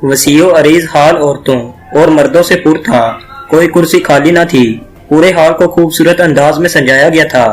वसीओ अरीज हाल औरतों और मर्दों से पुर था। कोई कुर्सी खाली न थी। पूरे हाल को खूबसूरत अंदाज में सजाया गया था।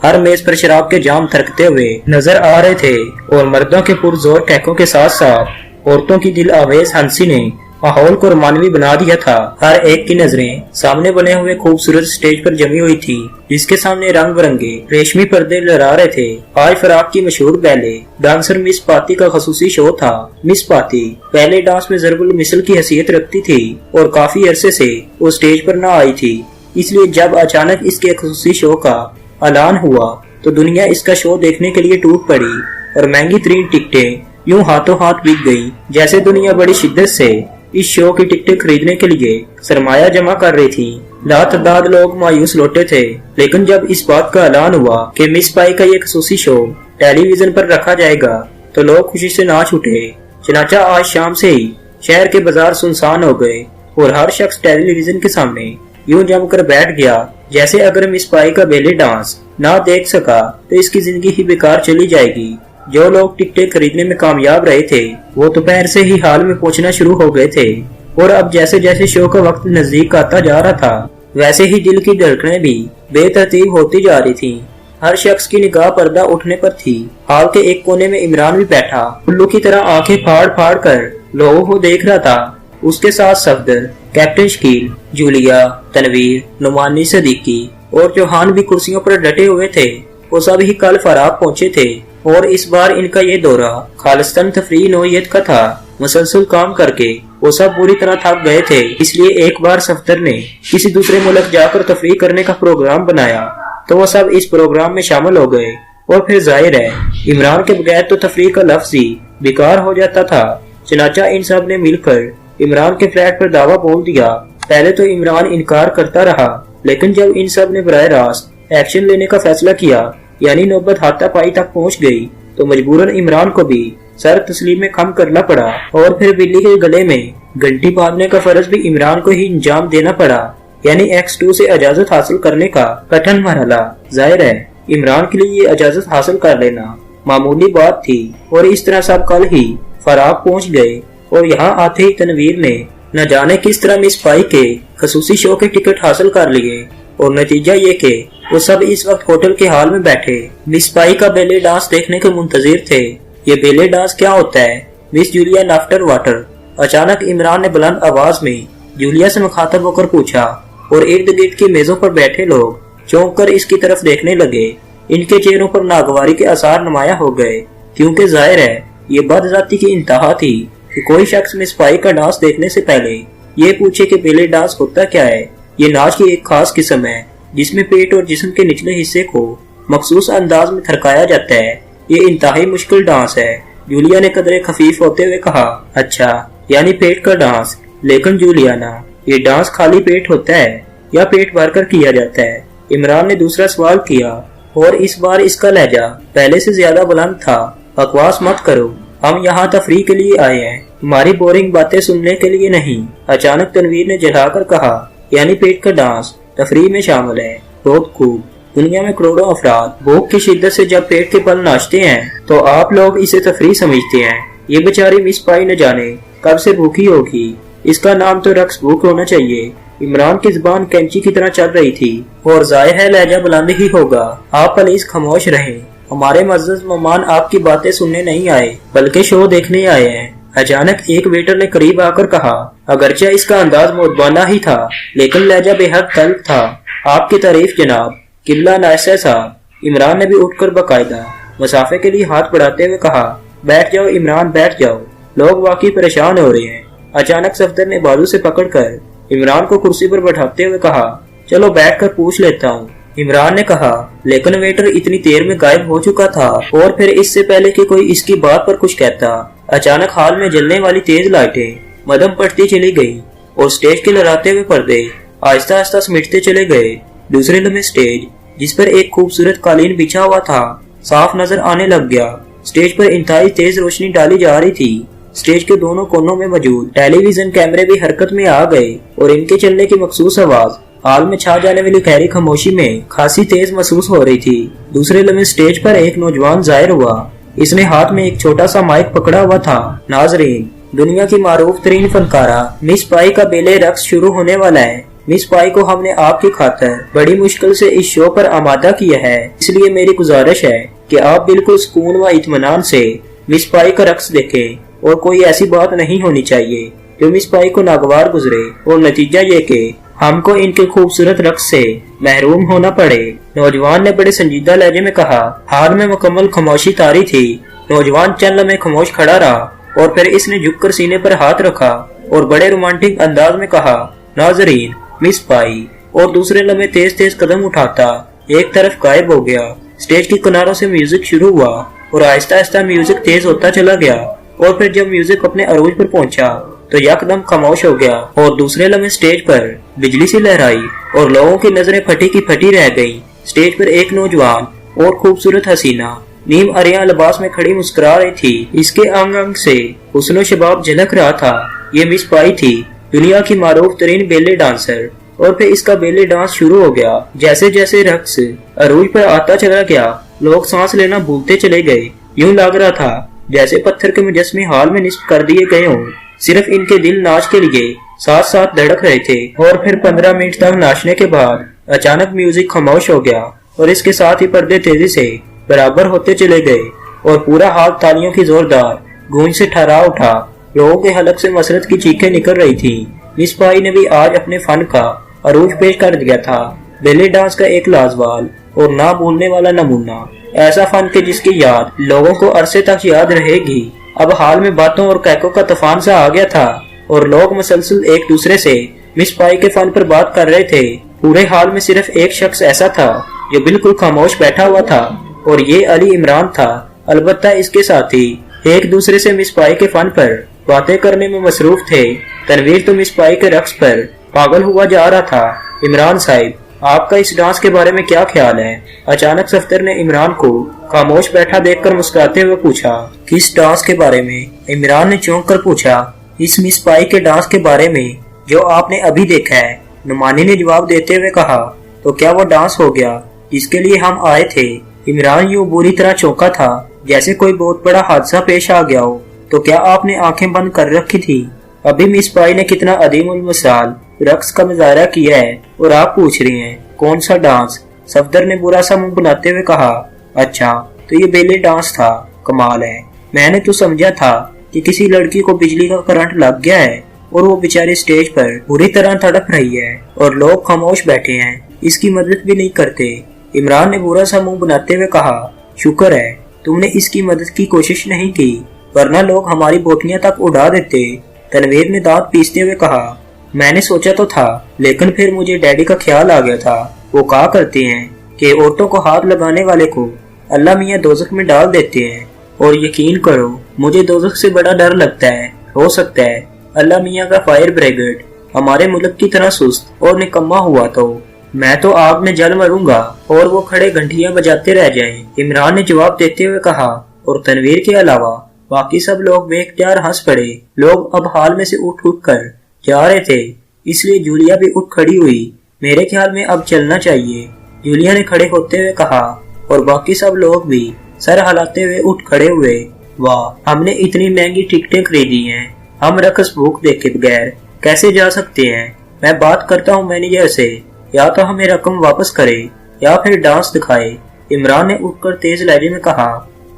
हर मेज पर शराब के जाम थरकते हुए नजर आ रहे थे और मर्दों के पुरजोर कहकों के साथ साथ औरतों की दिल आवेज हंसी ने माहौल को रोमानवी बना दिया था। हर एक की नजरें सामने बने हुए खूबसूरत स्टेज पर जमी हुई थी, जिसके सामने रंग बिरंगे रेशमी पर्दे लहरा रहे थे। आज फराक की मशहूर बैले डांसर मिस पाती का खसूसी शो था। मिस पाती पहले डांस में ज़रुल मिसल की हैसियत रखती थी और काफी अरसे से वो स्टेज पर न आई थी, इसलिए जब अचानक इसके खसूसी शो का ऐलान हुआ तो दुनिया इसका शो देखने के लिए टूट पड़ी और महंगी तरीन टिकटें यूं हाथों हाथ बिक गई, जैसे दुनिया बड़ी शिद्दत से इस शो की टिकटें खरीदने के लिए सरमाया जमा कर रही थी। लातादाद लोग मायूस लौटे थे, लेकिन जब इस बात का ऐलान हुआ कि मिस पाई का ये खसूसी शो टेलीविजन पर रखा जाएगा तो लोग खुशी से नाच उठे। चनाचा आज शाम से ही शहर के बाजार सुनसान हो गए और हर शख्स टेलीविजन के सामने यूं जमकर बैठ गया जैसे अगर मिस पाई का बेले डांस ना देख सका तो इसकी जिंदगी ही बेकार चली जाएगी। जो लोग टिकटें खरीदने में कामयाब रहे थे वो दोपहर से ही हाल में पहुंचना शुरू हो गए थे और अब जैसे जैसे शो का वक्त नजदीक आता जा रहा था वैसे ही दिल की धड़कनें भी बेतरतीब होती जा रही थी। हर शख्स की निगाह पर्दा उठने पर थी। हाल के एक कोने में इमरान भी बैठा उल्लू की तरह आंखें फाड़ फाड़ कर लोगों को देख रहा था। उसके साथ सफदर, कैप्टन शकील, जूलिया, तनवीर, नुमानी सदीकी और चौहान भी कुर्सियों पर डटे हुए थे। वो सब ही कल फराक पहुंचे थे और इस बार इनका ये दौरा खालिस्तान तफरीह नौयत का था। मुसलसल काम करके वो सब बुरी तरह थक गए थे, इसलिए एक बार सफदर ने किसी दूसरे मुल्क जाकर तफरीह करने का प्रोग्राम बनाया तो वो सब इस प्रोग्राम में शामिल हो गए। और फिर जाहिर है इमरान के बगैर तो तफरीह का लफ्ज ही बेकार हो जाता था। चनाचा इन सब ने मिलकर इमरान के फ्लैट पर दावा बोल दिया। पहले तो इमरान इनकार करता रहा, लेकिन जब इन सब ने बराह रास्त एक्शन लेने का फैसला किया, यानी नौबत हाथापाई तक पहुंच गई, तो मजबूरन इमरान को भी सर तस्लीम में खम करना पड़ा और फिर बिल्ली के गले में घंटी बांधने का फर्ज भी इमरान को ही इंजाम देना पड़ा, यानी X2 से इजाजत हासिल करने का कठिन मरहला। जाहिर है इमरान के लिए ये इजाजत हासिल कर लेना मामूली बात थी और इस तरह सब कल ही फराक पहुंच गए और यहाँ आते ही तनवीर ने न जाने किस तरह मिस पाई के खसूसी शो के टिकट हासिल कर लिए और नतीजा ये कि वो सब इस वक्त होटल के हाल में बैठे मिस पाई का बेले डांस देखने के मुंतजिर थे। ये बेले डांस क्या होता है? मिस जूलिया आफ्टर वाटर, अचानक इमरान ने बुलंद आवाज में जूलिया से मुखातब होकर पूछा और इर्द गिर्द की मेजों पर बैठे लोग चौंक कर इसकी तरफ देखने लगे। इनके चेहरों पर नागवारी के आसार नुमाया हो गए, क्योंकि जाहिर है ये बदजाती की इंतहा थी कि कोई शख्स मिस पाई का डांस देखने से पहले ये पूछे कि बेले डांस होता क्या है। ये नाच की एक खास किस्म है जिसमें पेट और जिस्म के निचले हिस्से को मखसूस अंदाज में थरकाया जाता है। ये इंतहाई मुश्किल डांस है। जूलिया ने कदरे खफीफ होते हुए कहा, अच्छा यानी पेट का डांस। लेकिन जूलियाना, ये डांस खाली पेट होता है या पेट भरकर किया जाता है? इमरान ने दूसरा सवाल किया और इस बार इसका लहजा पहले से ज्यादा बुलंद था। बकवास मत करो, हम यहाँ तफरीह के लिए आए हैं, हमारी बोरिंग बातें सुनने के लिए नहीं। अचानक तनवीर ने जलाकर कहा, यानी पेट का डांस तफरीह में शामिल है। बहुत खूब। दुनिया में करोड़ों अफराद भूख की शिद्दत से जब पेट के पल नाचते हैं तो आप लोग इसे तफरीह समझते हैं। ये बेचारी मिस पाई न जाने कब से भूखी होगी। इसका नाम तो रक्स भूख होना चाहिए। इमरान की जुबान कैंची की तरह चल रही थी और जाहिर है लहजा बुलंद ही होगा। आप प्लीज खामोश रहें, हमारे मज़्ज़ज़ मेहमान आपकी बातें सुनने नहीं आए बल्कि शो देखने आए हैं। अचानक एक वेटर ने करीब आकर कहा, अगरचे इसका अंदाज मोदबाना ही था लेकिन लहजा बेहद तल्ख था। आपकी तारीफ जनाब, किबला नायसा साहब। इमरान ने भी उठकर बाकायदा मुसाफे के लिए हाथ बढ़ाते हुए कहा, बैठ जाओ इमरान, बैठ जाओ, लोग वाकई परेशान हो रहे हैं। अचानक सफदर ने बाजू से पकड़कर इमरान को कुर्सी पर बैठाते हुए कहा, चलो बैठकर पूछ लेता हूँ। इमरान ने कहा, लेकिन वेटर इतनी देर में गायब हो चुका था और फिर इससे पहले कि कोई इसकी बात पर कुछ कहता, अचानक हाल में जलने वाली तेज लाइटें मदम पड़ती चली गई और स्टेज के लहराते हुए पर्दे आहिस्ता आहिस्ता समेटते चले गए। दूसरे लम्हे स्टेज, जिस पर एक खूबसूरत कालीन बिछा हुआ था, साफ नजर आने लग गया। स्टेज पर इंतहाई तेज रोशनी डाली जा रही थी। स्टेज के दोनों कोनों में मौजूद टेलीविजन कैमरे भी हरकत में आ गए और इनके चलने की मखसूस आवाज हाल में छा जाने वाली गहरी खामोशी में खासी तेज महसूस हो रही थी। दूसरे लम्हे स्टेज पर एक नौजवान जाहिर हुआ। इसने हाथ में एक छोटा सा माइक पकड़ा हुआ था। नाजरीन, दुनिया की मारूफ तरीन फनकारा मिस पाई का बेले रक्स शुरू होने वाला है। मिस पाई को हमने आपकी खातिर बड़ी मुश्किल से इस शो पर आमादा किया है, इसलिए मेरी गुजारिश है कि आप बिल्कुल सुकून व इत्मीनान से मिस पाई का रक्स देखें और कोई ऐसी बात नहीं होनी चाहिए जो मिस पाई को नागवार गुजरे और नतीजा ये कि हमको इनके खूबसूरत रक्स से महरूम होना पड़े। नौजवान ने बड़े संजीदा लहजे में कहा। हाल में मुकम्मल खामोशी तारी थी। नौजवान चंद लम्हे खामोश खड़ा रहा और फिर इसने झुककर सीने पर हाथ रखा और बड़े रोमांटिक अंदाज में कहा, नाजरीन, मिस पाई। और दूसरे लम्हे तेज तेज कदम उठाता एक तरफ गायब हो गया। स्टेज के किनारों से म्यूजिक शुरू हुआ और आहिस्ता आहिस्ता म्यूजिक तेज होता चला गया और फिर जब म्यूजिक अपने अरूज पर पहुंचा तो यकदम खामोश हो गया और दूसरे लम्हे स्टेज पर बिजली सी लहराई और लोगों की नजरें फटी की फटी रह गईं। स्टेज पर एक नौजवान और खूबसूरत हसीना नीम अरिया लिबास में खड़ी मुस्कुरा रही थी। इसके अंग अंग से हुस्न शबाब झलक रहा था। ये मिस पाई थी, दुनिया की मारूफ तरीन बेले डांसर। और फिर इसका बेले डांस शुरू हो गया। जैसे जैसे रक्स अरूज पर आता चला गया, लोग सांस लेना भूलते चले गए। यूं लग रहा था जैसे पत्थर के मुजस्मे हाल में निस्फ कर दिए गए हों। सिर्फ इनके दिल नाच के लिए साथ साथ धड़क रहे थे। और फिर 15 मिनट तक नाचने के बाद अचानक म्यूजिक खामोश हो गया और इसके साथ ही पर्दे तेजी से बराबर होते चले गए और पूरा हाल तालियों की जोरदार गूंज से ठहरा उठा। लोगों के हलक से मसरत की चीखें निकल रही थी। मिस पाई ने भी आज अपने फन का अरूज पेश कर दिया था। बेले डांस का एक लाजवाब और ना भूलने वाला नमूना, ऐसा फन के जिसकी याद लोगों को अरसे तक याद रहेगी। अब हाल में बातों और कैकों का तूफान सा आ गया था और लोग मुसलसल एक दूसरे से मिस पाई के फन पर बात कर रहे थे। पूरे हाल में सिर्फ एक शख्स ऐसा था जो बिल्कुल खामोश बैठा हुआ था और ये अली इमरान था। अलबत्ता इसके साथी एक दूसरे से मिस पाई के फन पर बातें करने में मसरूफ थे। तनवीर तो मिस पाई के रक्स पर पागल हुआ जा रहा था। इमरान साहिब, आपका इस डांस के बारे में क्या ख्याल है? अचानक सफ्तर ने इमरान को खामोश बैठा देखकर मुस्कुराते हुए पूछा। किस डांस के बारे में? इमरान ने चौंक कर पूछा। इस मिस पाई के डांस के बारे में जो आपने अभी देखा है, नुमानी ने जवाब देते हुए कहा। तो क्या वो डांस हो गया जिसके लिए हम आए थे? इमरान यूं बुरी तरह चौंका था जैसे कोई बहुत बड़ा हादसा पेश आ गया हो। तो क्या आपने आंखें बंद कर रखी थी? अभी मिस पाई ने कितना अदीमुल मिसाल रक्स का मुजाहरा किया है और आप पूछ रही हैं कौन सा डांस? सफदर ने बुरा सा मुंह बनाते हुए कहा। अच्छा, तो ये बेले डांस था। कमाल है, मैंने तो समझा था कि किसी लड़की को बिजली का करंट लग गया है और वो बेचारी स्टेज पर बुरी तरह तड़प रही है और लोग खामोश बैठे हैं, इसकी मदद भी नहीं करते। इमरान ने बुरा सा मुंह बनाते हुए कहा। शुक्र है तुमने इसकी मदद की कोशिश नहीं की, वरना लोग हमारी बोटियां तक उड़ा देते। तनवीर ने दांत पीसते हुए कहा। मैंने सोचा तो था, लेकिन फिर मुझे डैडी का ख्याल आ गया था। वो कहा करते हैं कि औरतों को हाथ लगाने वाले को अल्लाह मियाँ दोजख में डाल देते हैं। और यकीन करो, मुझे दोजख से बड़ा डर लगता है। हो सकता है अल्लाह मियाँ का फायर ब्रिगेड हमारे मुल्क की तरह सुस्त और निकम्मा हुआ तो मैं तो आग में जल मरूंगा और वो खड़े घंटियां बजाते रह जाएं। इमरान ने जवाब देते हुए कहा। और तनवीर के अलावा बाकी सब लोग बेख्तियार हंस पड़े। लोग अब हाल में से उठ उठ कर जा रहे थे, इसलिए जूलिया भी उठ खड़ी हुई। मेरे ख्याल में अब चलना चाहिए, जूलिया ने खड़े होते हुए कहा। और बाकी सब लोग भी सर हिलाते हुए उठ खड़े हुए। वाह, हमने इतनी महंगी टिकटें खरीदी हैं, हम रक्स भूख देखे बगैर कैसे जा सकते हैं? मैं बात करता हूँ मैनेजर से, या तो हमें रकम वापस करे या फिर डांस दिखाए। इमरान ने उठकर तेज लहजे में कहा।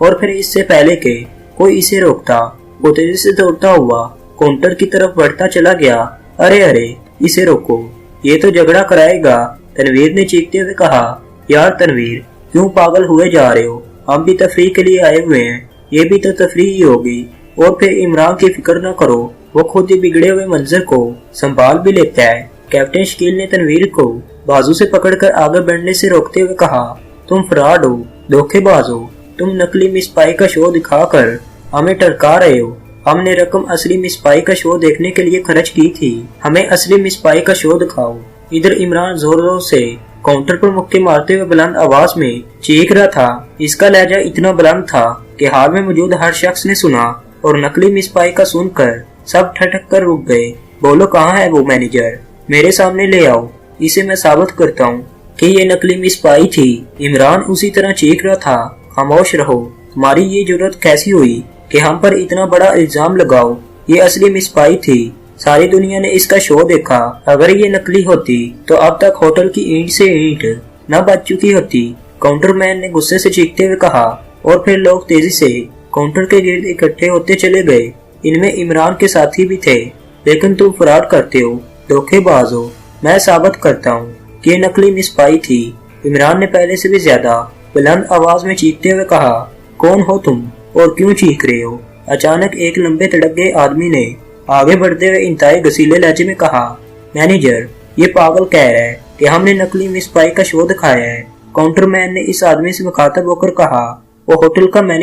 और फिर इससे पहले के कोई इसे रोकता, वो तेजी से दौड़ता हुआ काउंटर की तरफ बढ़ता चला गया। अरे अरे, इसे रोको, ये तो झगड़ा कराएगा, तनवीर ने चीखते हुए कहा। यार तनवीर, क्यों पागल हुए जा रहे हो? हम भी तफरीह के लिए आए हुए हैं, ये भी तो तफरीह ही होगी। और फिर इमरान की फिक्र न करो, वो खुद ही बिगड़े हुए मंजर को संभाल भी लेता है। कैप्टन शकील ने तनवीर को बाजू से पकड़कर आगे बढ़ने से रोकते हुए कहा। तुम फ्रॉड हो, धोखेबाज हो, तुम नकली मिस पाई का शो दिखाकर हमें टरका रहे हो। हमने रकम असली मिस पाई का शो देखने के लिए खर्च की थी, हमें असली मिस पाई का शो दिखाओ। इधर इमरान जोर जोर से काउंटर पर मुक्के मारते हुए बुलंद आवाज में चीख रहा था। इसका लहजा इतना बुलंद था कि हाल में मौजूद हर शख्स ने सुना और नकली मिस पाई का सुनकर सब ठटक कर रुक गए। बोलो, कहाँ है वो मैनेजर? मेरे सामने ले आओ, इसे मैं साबित करता हूँ कि ये नकली मिस पाई थी। इमरान उसी तरह चीख रहा था। खामोश रहो, तुम्हारी ये जरूरत कैसी हुई कि हम पर इतना बड़ा इल्जाम लगाओ? یہ اصلی مس پائی تھی۔ ساری دنیا نے اس کا شو دیکھا۔ اگر یہ نکلی ہوتی تو اب تک ہوٹل کی اینٹ سے اینٹ نہ بچ چکی ہوتی، کاؤنٹر مین نے غصے سے چیختے ہوئے کہا، اور پھر لوگ تیزی سے کاؤنٹر کے گرد اکٹھے ہوتے چلے گئے۔ ان میں عمران کے ساتھی بھی تھے۔ لیکن تم فراڈ کرتے ہو، دھوکے باز ہو، میں ثابت کرتا ہوں کہ یہ نکلی مس پائی تھی۔ عمران نے پہلے سے بھی زیادہ بلند آواز میں چیختے ہوئے کہا، کون ہو تم اور کیوں چیخ رہے ہو؟ اچانک ایک لمبے تڑگے آدمی نے آگے بڑھتے ہوئے انتہائی غصیلے لہجے میں کہا، مینیجر، یہ پاگل کہہ رہا ہے کہ ہم نے نکلی مس پائی کا شو دکھایا ہے۔ کاؤنٹر مین نے اس آدمی سے مخاطب ہو کر کہا، وہ ہوٹل کا مینیجر